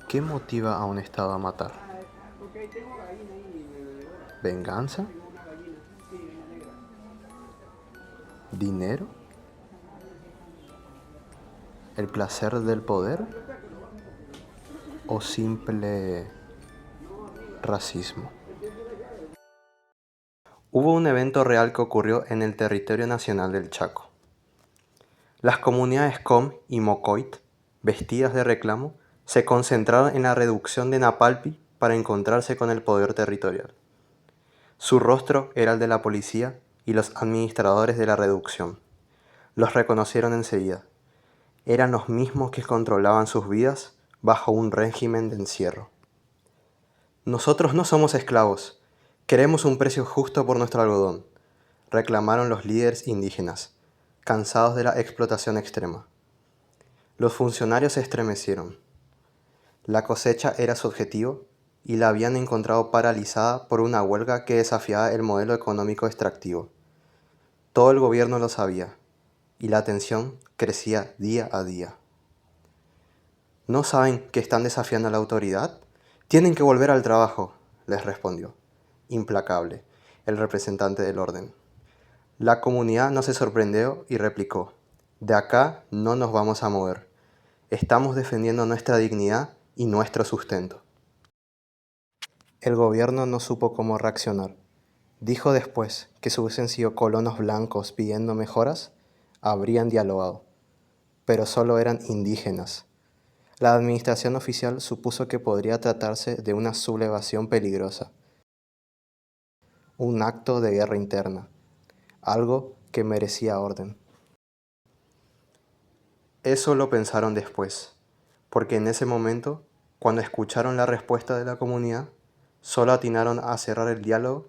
¿Qué motiva a un Estado a matar? ¿Venganza? ¿Dinero? ¿El placer del poder? ¿O simple racismo? Hubo un evento real que ocurrió en el territorio nacional del Chaco. Las comunidades Com y Mocoit, vestidas de reclamo, se concentraron en la reducción de Napalpi para encontrarse con el poder territorial. Su rostro era el de la policía y los administradores de la reducción. Los reconocieron enseguida. Eran los mismos que controlaban sus vidas bajo un régimen de encierro. Nosotros no somos esclavos. Queremos un precio justo por nuestro algodón, reclamaron los líderes indígenas, cansados de la explotación extrema. Los funcionarios se estremecieron. La cosecha era su objetivo y la habían encontrado paralizada por una huelga que desafiaba el modelo económico extractivo. Todo el gobierno lo sabía y la tensión crecía día a día. ¿No saben que están desafiando a la autoridad? Tienen que volver al trabajo, les respondió, implacable, el representante del orden. La comunidad no se sorprendió y replicó, de acá no nos vamos a mover. Estamos defendiendo nuestra dignidad y nuestro sustento. El gobierno no supo cómo reaccionar. Dijo después que si hubiesen sido colonos blancos pidiendo mejoras, habrían dialogado. Pero solo eran indígenas. La administración oficial supuso que podría tratarse de una sublevación peligrosa, un acto de guerra interna, algo que merecía orden. Eso lo pensaron después, porque en ese momento, cuando escucharon la respuesta de la comunidad, solo atinaron a cerrar el diálogo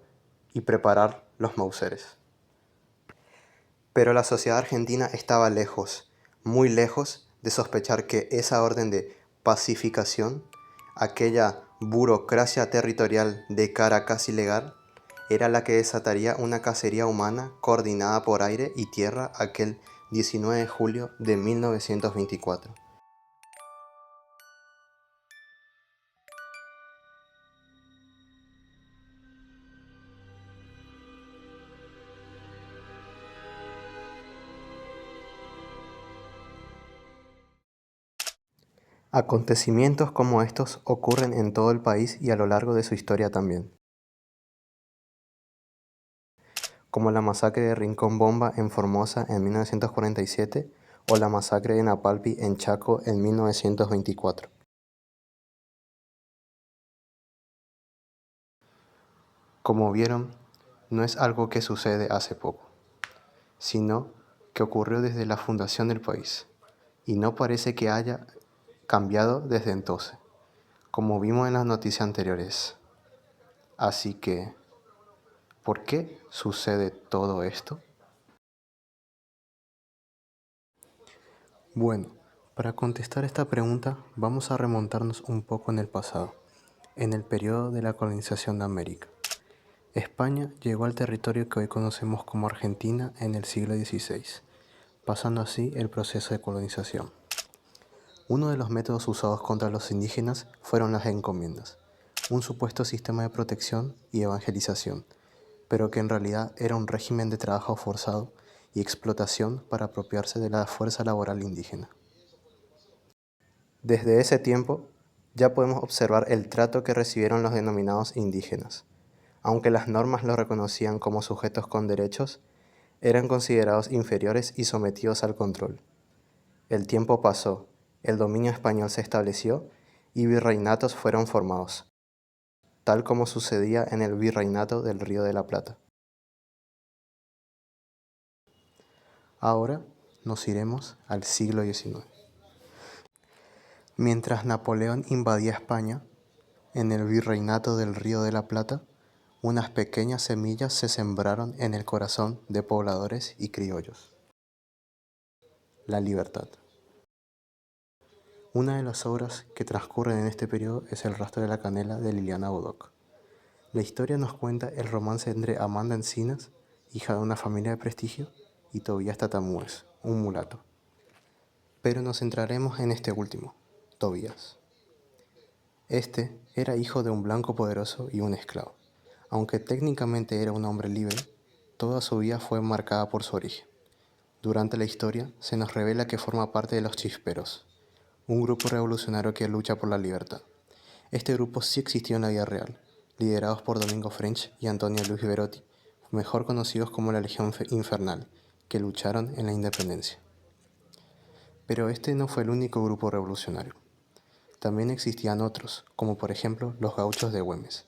y preparar los mauseres. Pero la sociedad argentina estaba lejos, muy lejos de sospechar que esa orden de pacificación, aquella burocracia territorial de cara casi legal, era la que desataría una cacería humana coordinada por aire y tierra aquel 19 de julio de 1924. Acontecimientos como estos ocurren en todo el país y a lo largo de su historia también, como la masacre de Rincón Bomba en Formosa en 1947 o la masacre de Napalpi en Chaco en 1924. Como vieron, no es algo que sucede hace poco, sino que ocurrió desde la fundación del país, y no parece que haya cambiado desde entonces, como vimos en las noticias anteriores. Así que, ¿por qué sucede todo esto? Bueno, para contestar esta pregunta vamos a remontarnos un poco en el pasado, en el periodo de la colonización de América. España llegó al territorio que hoy conocemos como Argentina en el siglo XVI, pasando así el proceso de colonización. Uno de los métodos usados contra los indígenas fueron las encomiendas, un supuesto sistema de protección y evangelización, pero que en realidad era un régimen de trabajo forzado y explotación para apropiarse de la fuerza laboral indígena. Desde ese tiempo, ya podemos observar el trato que recibieron los denominados indígenas. Aunque las normas los reconocían como sujetos con derechos, eran considerados inferiores y sometidos al control. El tiempo pasó, el dominio español se estableció y virreinatos fueron formados, tal como sucedía en el virreinato del Río de la Plata. Ahora nos iremos al siglo XIX. Mientras Napoleón invadía España, en el virreinato del Río de la Plata, unas pequeñas semillas se sembraron en el corazón de pobladores y criollos. La libertad. Una de las obras que transcurren en este periodo es El rastro de la canela de Liliana Bodoc. La historia nos cuenta el romance entre Amanda Encinas, hija de una familia de prestigio, y Tobías Tatamúes, un mulato. Pero nos centraremos en este último, Tobías. Este era hijo de un blanco poderoso y un esclavo. Aunque técnicamente era un hombre libre, toda su vida fue marcada por su origen. Durante la historia se nos revela que forma parte de los Chisperos, un grupo revolucionario que lucha por la libertad. Este grupo sí existió en la vida real, liderados por Domingo French y Antonio Luis Berotti, mejor conocidos como la Legión Infernal, que lucharon en la independencia. Pero este no fue el único grupo revolucionario. También existían otros, como por ejemplo los Gauchos de Güemes,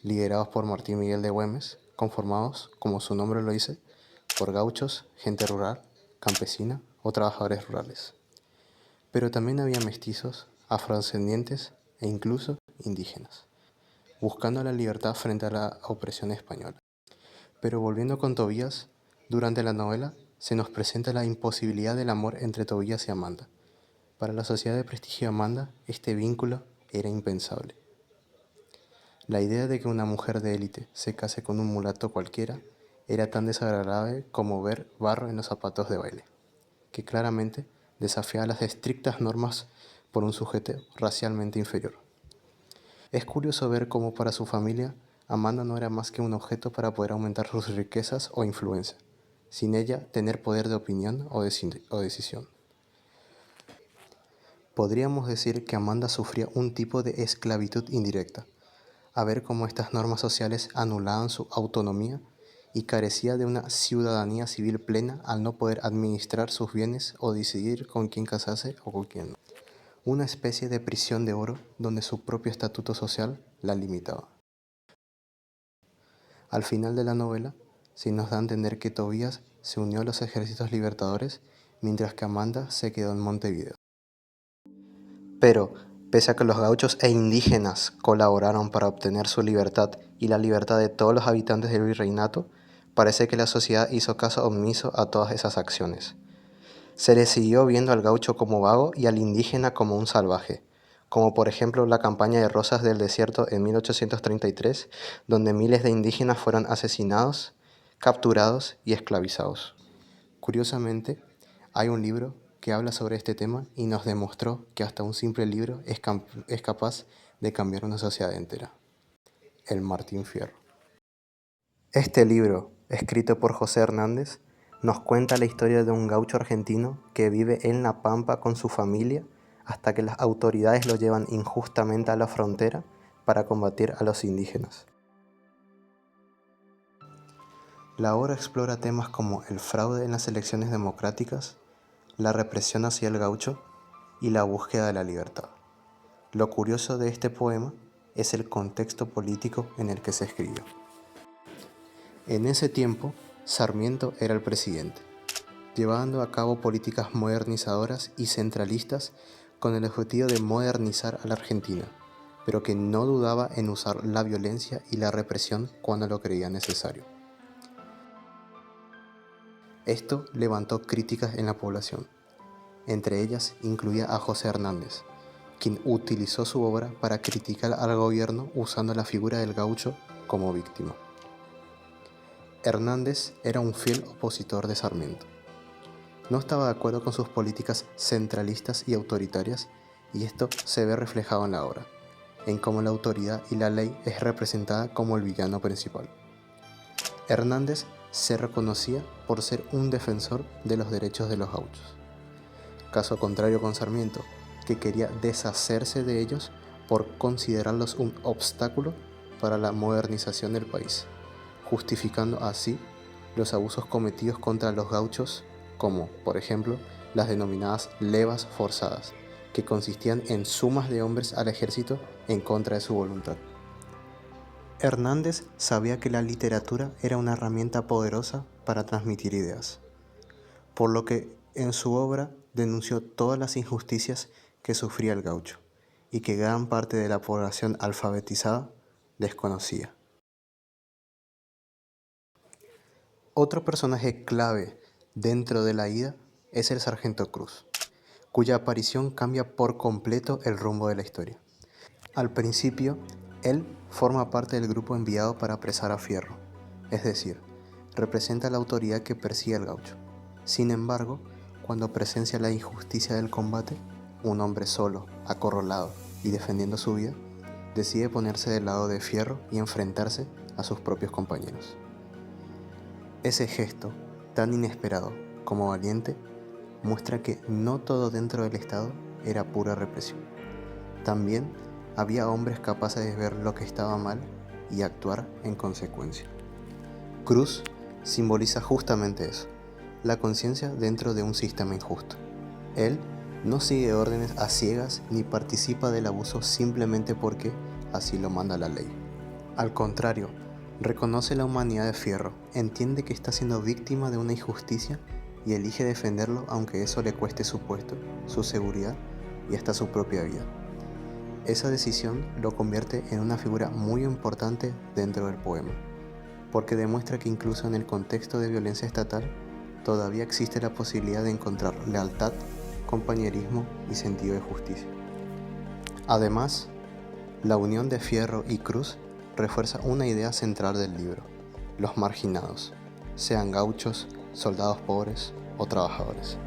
liderados por Martín Miguel de Güemes, conformados, como su nombre lo dice, por gauchos, gente rural, campesina o trabajadores rurales. Pero también había mestizos, afrodescendientes e incluso indígenas, buscando la libertad frente a la opresión española. Pero volviendo con Tobías, durante la novela se nos presenta la imposibilidad del amor entre Tobías y Amanda. Para la sociedad de prestigio de Amanda, este vínculo era impensable. La idea de que una mujer de élite se case con un mulato cualquiera era tan desagradable como ver barro en los zapatos de baile, que claramente desafiaba las estrictas normas por un sujeto racialmente inferior. Es curioso ver cómo para su familia, Amanda no era más que un objeto para poder aumentar sus riquezas o influencia, sin ella tener poder de opinión o decisión. Podríamos decir que Amanda sufría un tipo de esclavitud indirecta, a ver cómo estas normas sociales anulaban su autonomía y carecía de una ciudadanía civil plena al no poder administrar sus bienes o decidir con quién casarse o con quién no. Una especie de prisión de oro donde su propio estatuto social la limitaba. Al final de la novela, se nos da a entender que Tobías se unió a los ejércitos libertadores mientras que Amanda se quedó en Montevideo. Pero, pese a que los gauchos e indígenas colaboraron para obtener su libertad y la libertad de todos los habitantes del virreinato, parece que la sociedad hizo caso omiso a todas esas acciones. Se le siguió viendo al gaucho como vago y al indígena como un salvaje, como por ejemplo la campaña de Rosas del Desierto en 1833, donde miles de indígenas fueron asesinados, capturados y esclavizados. Curiosamente, hay un libro que habla sobre este tema y nos demostró que hasta un simple libro es capaz de cambiar una sociedad entera. El Martín Fierro. Este libro, escrito por José Hernández, nos cuenta la historia de un gaucho argentino que vive en La Pampa con su familia hasta que las autoridades lo llevan injustamente a la frontera para combatir a los indígenas. La obra explora temas como el fraude en las elecciones democráticas, la represión hacia el gaucho y la búsqueda de la libertad. Lo curioso de este poema es el contexto político en el que se escribió. En ese tiempo, Sarmiento era el presidente, llevando a cabo políticas modernizadoras y centralistas con el objetivo de modernizar a la Argentina, pero que no dudaba en usar la violencia y la represión cuando lo creía necesario. Esto levantó críticas en la población. Entre ellas incluía a José Hernández, quien utilizó su obra para criticar al gobierno usando la figura del gaucho como víctima. Hernández era un fiel opositor de Sarmiento. No estaba de acuerdo con sus políticas centralistas y autoritarias, y esto se ve reflejado en la obra, en cómo la autoridad y la ley es representada como el villano principal. Hernández se reconocía por ser un defensor de los derechos de los gauchos. Caso contrario con Sarmiento, que quería deshacerse de ellos por considerarlos un obstáculo para la modernización del país, justificando así los abusos cometidos contra los gauchos, como, por ejemplo, las denominadas levas forzadas, que consistían en sumas de hombres al ejército en contra de su voluntad. Hernández sabía que la literatura era una herramienta poderosa para transmitir ideas, por lo que en su obra denunció todas las injusticias que sufría el gaucho y que gran parte de la población alfabetizada desconocía. Otro personaje clave dentro de la ida es el Sargento Cruz, cuya aparición cambia por completo el rumbo de la historia. Al principio, él forma parte del grupo enviado para apresar a Fierro, es decir, representa la autoridad que persigue al gaucho. Sin embargo, cuando presencia la injusticia del combate, un hombre solo, acorralado y defendiendo su vida, decide ponerse del lado de Fierro y enfrentarse a sus propios compañeros. Ese gesto, tan inesperado como valiente, muestra que no todo dentro del Estado era pura represión. También había hombres capaces de ver lo que estaba mal y actuar en consecuencia. Cruz simboliza justamente eso, la conciencia dentro de un sistema injusto. Él no sigue órdenes a ciegas ni participa del abuso simplemente porque así lo manda la ley. Al contrario, reconoce la humanidad de Fierro, entiende que está siendo víctima de una injusticia y elige defenderlo aunque eso le cueste su puesto, su seguridad y hasta su propia vida. Esa decisión lo convierte en una figura muy importante dentro del poema, porque demuestra que incluso en el contexto de violencia estatal, todavía existe la posibilidad de encontrar lealtad, compañerismo y sentido de justicia. Además, la unión de Fierro y Cruz refuerza una idea central del libro: los marginados, sean gauchos, soldados pobres o trabajadores,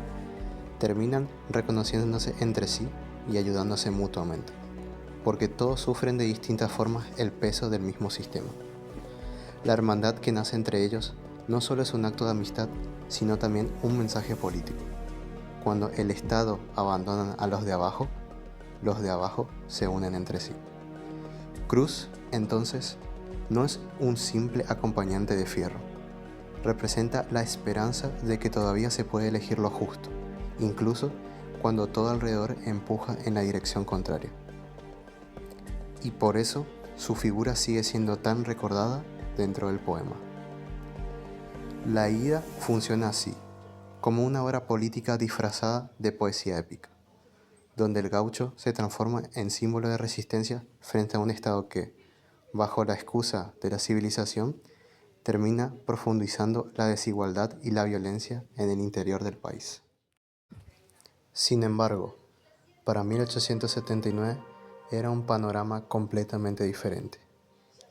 terminan reconociéndose entre sí y ayudándose mutuamente, porque todos sufren de distintas formas el peso del mismo sistema. La hermandad que nace entre ellos no solo es un acto de amistad, sino también un mensaje político. Cuando el Estado abandona a los de abajo se unen entre sí. Cruz, entonces, no es un simple acompañante de Fierro. Representa la esperanza de que todavía se puede elegir lo justo, incluso cuando todo alrededor empuja en la dirección contraria. Y por eso su figura sigue siendo tan recordada dentro del poema. La Ida funciona así, como una obra política disfrazada de poesía épica, donde el gaucho se transforma en símbolo de resistencia frente a un Estado que, bajo la excusa de la civilización, termina profundizando la desigualdad y la violencia en el interior del país. Sin embargo, para 1879 era un panorama completamente diferente.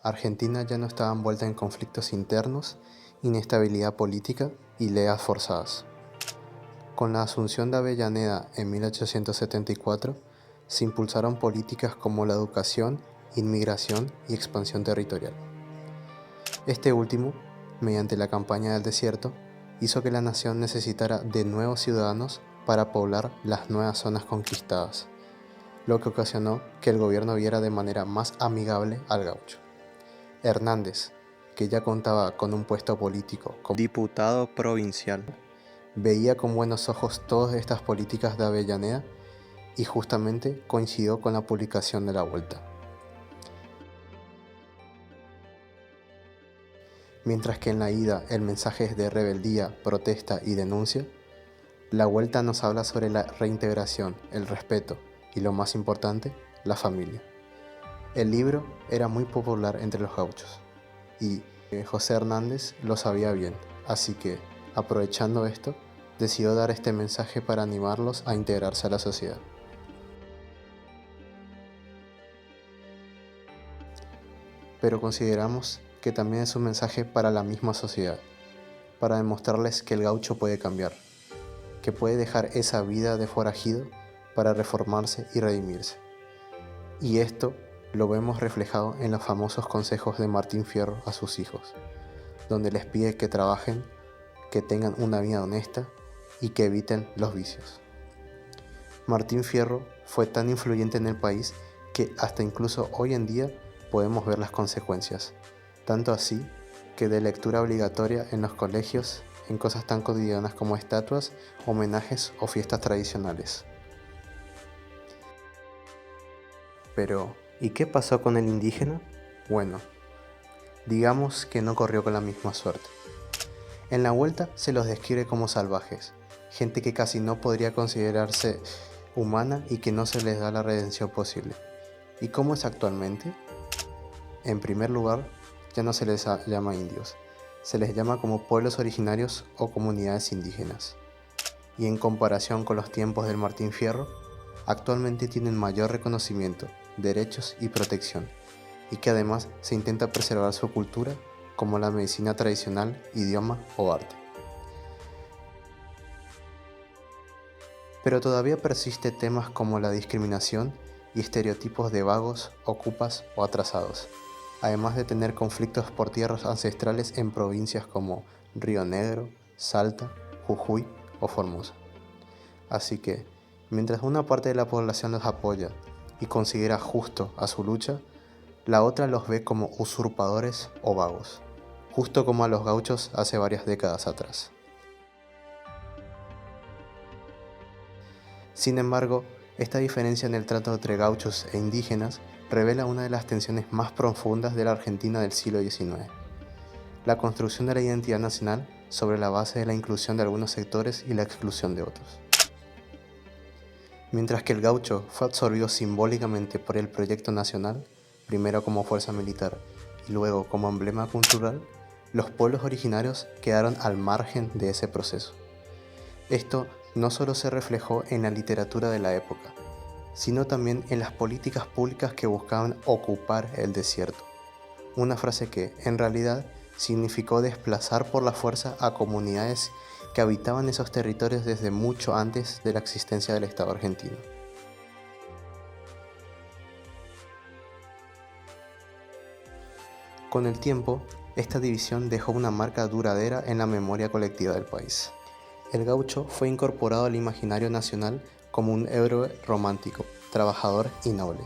Argentina ya no estaba envuelta en conflictos internos, inestabilidad política y leas forzadas. Con la asunción de Avellaneda en 1874, se impulsaron políticas como la educación, inmigración y expansión territorial. Este último, mediante la campaña del desierto, hizo que la nación necesitara de nuevos ciudadanos para poblar las nuevas zonas conquistadas, lo que ocasionó que el gobierno viera de manera más amigable al gaucho. Hernández, que ya contaba con un puesto político como diputado provincial, veía con buenos ojos todas estas políticas de Avellaneda y justamente coincidió con la publicación de la Vuelta. Mientras que en la Ida el mensaje es de rebeldía, protesta y denuncia, la Vuelta nos habla sobre la reintegración, el respeto y, lo más importante, la familia. El libro era muy popular entre los gauchos y José Hernández lo sabía bien, así que, aprovechando esto, decidió dar este mensaje para animarlos a integrarse a la sociedad. Pero consideramos que también es un mensaje para la misma sociedad, para demostrarles que el gaucho puede cambiar, que puede dejar esa vida de forajido para reformarse y redimirse. Y esto lo vemos reflejado en los famosos consejos de Martín Fierro a sus hijos, donde les pide que trabajen, que tengan una vida honesta y que eviten los vicios. Martín Fierro fue tan influyente en el país que hasta incluso hoy en día podemos ver las consecuencias, tanto así que de lectura obligatoria en los colegios en cosas tan cotidianas como estatuas, homenajes o fiestas tradicionales. Pero, ¿y qué pasó con el indígena? Bueno, digamos que no corrió con la misma suerte. En la Vuelta se los describe como salvajes, gente que casi no podría considerarse humana y que no se les da la redención posible. ¿Y cómo es actualmente? En primer lugar, ya no se les llama indios, se les llama como pueblos originarios o comunidades indígenas. Y en comparación con los tiempos del Martín Fierro, actualmente tienen mayor reconocimiento, derechos y protección, y que además se intenta preservar su cultura como la medicina tradicional, idioma o arte. Pero todavía persiste temas como la discriminación y estereotipos de vagos, ocupas o atrasados, además de tener conflictos por tierras ancestrales en provincias como Río Negro, Salta, Jujuy o Formosa. Así que, mientras una parte de la población los apoya y considera justo a su lucha, la otra los ve como usurpadores o vagos, justo como a los gauchos hace varias décadas atrás. Sin embargo, esta diferencia en el trato entre gauchos e indígenas revela una de las tensiones más profundas de la Argentina del siglo XIX: la construcción de la identidad nacional sobre la base de la inclusión de algunos sectores y la exclusión de otros. Mientras que el gaucho fue absorbido simbólicamente por el proyecto nacional, primero como fuerza militar y luego como emblema cultural, los pueblos originarios quedaron al margen de ese proceso. Esto no solo se reflejó en la literatura de la época, sino también en las políticas públicas que buscaban ocupar el desierto, una frase que, en realidad, significó desplazar por la fuerza a comunidades que habitaban esos territorios desde mucho antes de la existencia del Estado argentino. Con el tiempo, esta división dejó una marca duradera en la memoria colectiva del país. El gaucho fue incorporado al imaginario nacional como un héroe romántico, trabajador y noble,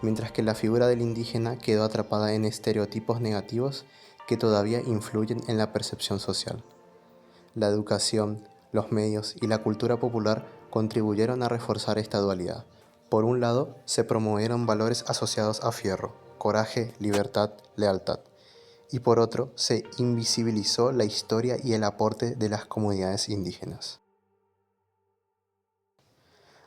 mientras que la figura del indígena quedó atrapada en estereotipos negativos que todavía influyen en la percepción social. La educación, los medios y la cultura popular contribuyeron a reforzar esta dualidad. Por un lado, se promovieron valores asociados a fierro, coraje, libertad, lealtad, y por otro, se invisibilizó la historia y el aporte de las comunidades indígenas.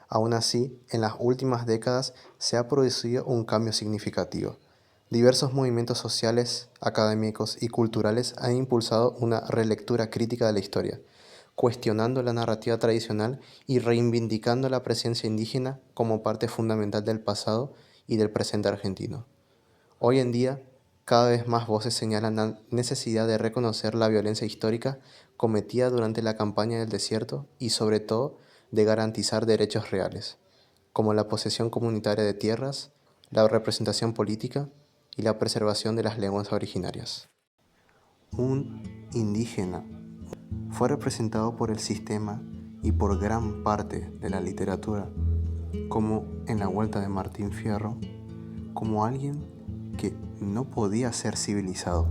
Aún así, en las últimas décadas se ha producido un cambio significativo. Diversos movimientos sociales, académicos y culturales han impulsado una relectura crítica de la historia, cuestionando la narrativa tradicional y reivindicando la presencia indígena como parte fundamental del pasado y del presente argentino. Hoy en día, cada vez más voces señalan la necesidad de reconocer la violencia histórica cometida durante la campaña del desierto y, sobre todo, de garantizar derechos reales, como la posesión comunitaria de tierras, la representación política y la preservación de las lenguas originarias. Un indígena fue representado por el sistema y por gran parte de la literatura, como en La Vuelta de Martín Fierro, como alguien que no podía ser civilizado,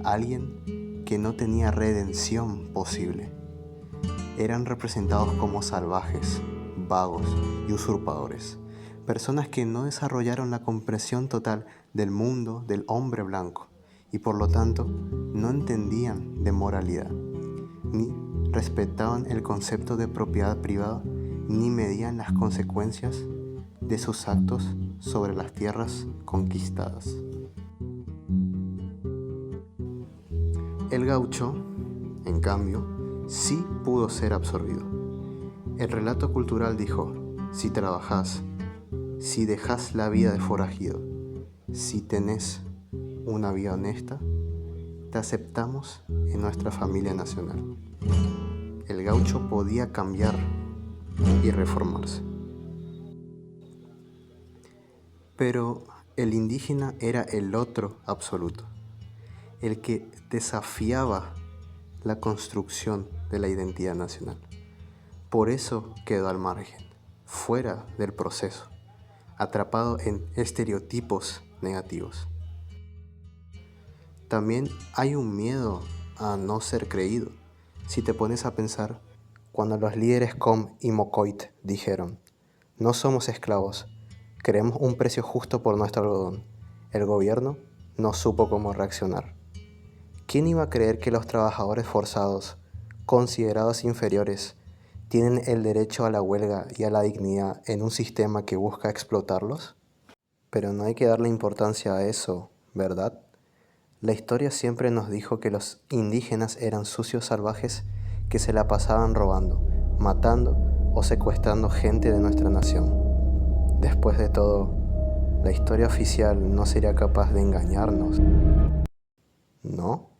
alguien que no tenía redención posible. Eran representados como salvajes, vagos y usurpadores, personas que no desarrollaron la comprensión total del mundo del hombre blanco y por lo tanto no entendían de moralidad, ni respetaban el concepto de propiedad privada, ni medían las consecuencias de sus actos sobre las tierras conquistadas. El gaucho, en cambio, sí pudo ser absorbido. El relato cultural dijo: si trabajás, si dejás la vida de forajido, si tenés una vida honesta, te aceptamos en nuestra familia nacional. El gaucho podía cambiar y reformarse. Pero el indígena era el otro absoluto, el que desafiaba la construcción de la identidad nacional. Por eso quedó al margen, fuera del proceso, atrapado en estereotipos negativos. También hay un miedo a no ser creído. Si te pones a pensar, cuando los líderes Com y Mocoit dijeron: no somos esclavos, queremos un precio justo por nuestro algodón, el gobierno no supo cómo reaccionar. ¿Quién iba a creer que los trabajadores forzados, considerados inferiores, tienen el derecho a la huelga y a la dignidad en un sistema que busca explotarlos? Pero no hay que darle importancia a eso, ¿verdad? La historia siempre nos dijo que los indígenas eran sucios salvajes que se la pasaban robando, matando o secuestrando gente de nuestra nación. Después de todo, la historia oficial no sería capaz de engañarnos, ¿no?